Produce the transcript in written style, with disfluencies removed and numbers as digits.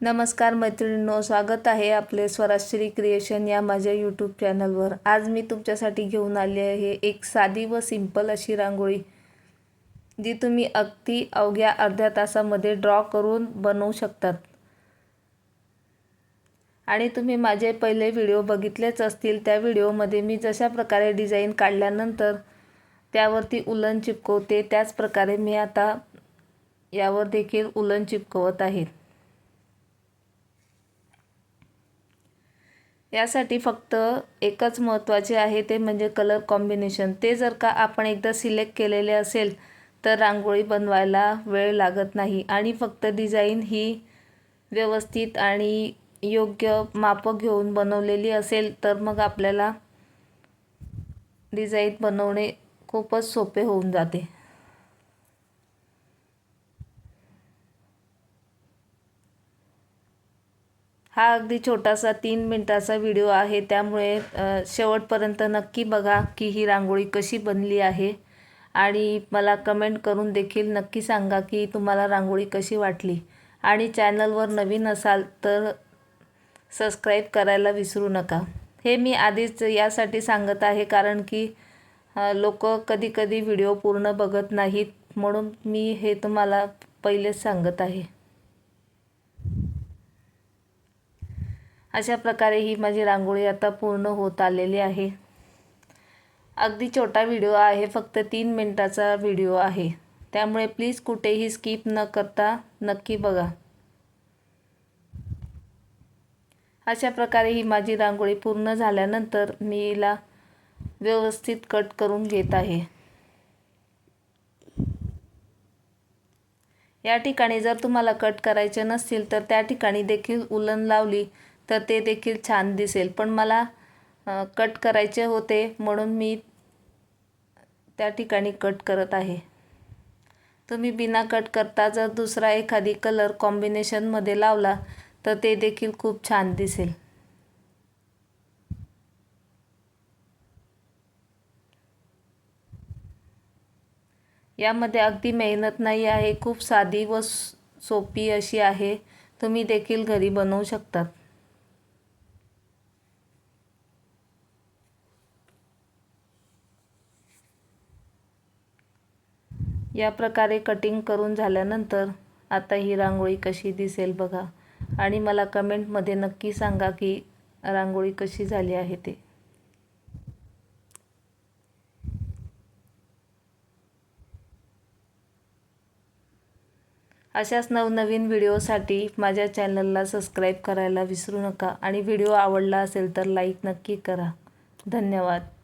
नमस्कार मैत्रिणींनो, स्वागत आहे आपले स्वराजश्री क्रिएशन या माझ्या यूट्यूब चॅनलवर। आज मी तुमच्यासाठी घेऊन आले आहे एक साधी व सिंपल अशी रांगोळी, जी तुम्ही अगदी अवघ्या अर्ध्या तासामध्ये ड्रॉ करून बनवू शकतात। आणि तुम्ही माझे पहिले व्हिडिओ बघितलेच असतील। त्या व्हिडिओमध्ये मी जशा प्रकारे डिझाईन काढल्यानंतर त्यावरती उलन चिपकवते, त्याच प्रकारे मी आता यावर देखील उलन चिपकवत आहे। यासाठी फक्त एकच महत्त्वाचे आहे, ते म्हणजे कलर कॉम्बिनेशन। ते जर का आपण एकदा सिलेक्ट केलेले असेल तर रांगोळी बनवायला वेळ लागत नाही। आणि फक्त डिझाईन ही व्यवस्थित आणि योग्य माप घेऊन बनवलेली असेल तर मग आपल्याला डिझाईन बनवणे खूपच सोपे होऊन जाते। हा अगदी छोटासा 3 मिनिटाचा व्हिडिओ आहे, त्यामुळे शेवटपर्यंत नक्की बघा की ही रांगोळी कशी बनली आहे। आणि मला कमेंट करून देखील नक्की सांगा की तुम्हाला रांगोळी कशी वाटली। आणि चॅनलवर नवीन असाल तर सबस्क्राईब करायला विसरू नका। हे मी आधीच यासाठी सांगत आहे कारण की लोक कधी व्हिडिओ पूर्ण बघत नाहीत, म्हणून मी हे तुम्हाला पहिलेच सांगत आहे। अशा प्रकारे ही माझी रांगोळी आता पूर्ण होत आलेली आहे। अगदी छोटा व्हिडिओ आहे, फक्त 3 मिनिटाचा व्हिडिओ आहे, त्यामुळे प्लीज कुठेही स्किप न करता नक्की बघा। अशा प्रकारे ही माझी रांगोळी पूर्ण झाल्यानंतर मी हिला व्यवस्थित कट करून घेत आहे। या ठिकाणी जर तुम्हाला कट करायचे नसतील तर त्या ठिकाणी देखील उलन लावली तर ते देखील छान दिसेल, पण मला कट करायचे होते म्हणून मी त्या ठिकाणी कट करत आहे। तुम्ही बिना कट करता जर दुसरा एखादी कलर कॉम्बिनेशनमध्ये लावला तर ते देखील खूप छान दिसेल। यामध्ये अगदी मेहनत नाही आहे, खूप साधी व सोपी अशी आहे, तुम्ही देखील घरी बनवू शकतात। या प्रकारे कटिंग करून झाल्यानंतर आता ही रांगोळी कशी दिसेल बघा। आणि मला कमेंटमध्ये नक्की सांगा की रांगोळी कशी झाली आहे ते। अशाच नवनवीन व्हिडिओसाठी माझ्या चॅनलला सबस्क्राईब करायला विसरू नका। आणि व्हिडिओ आवडला असेल तर लाईक नक्की करा। धन्यवाद।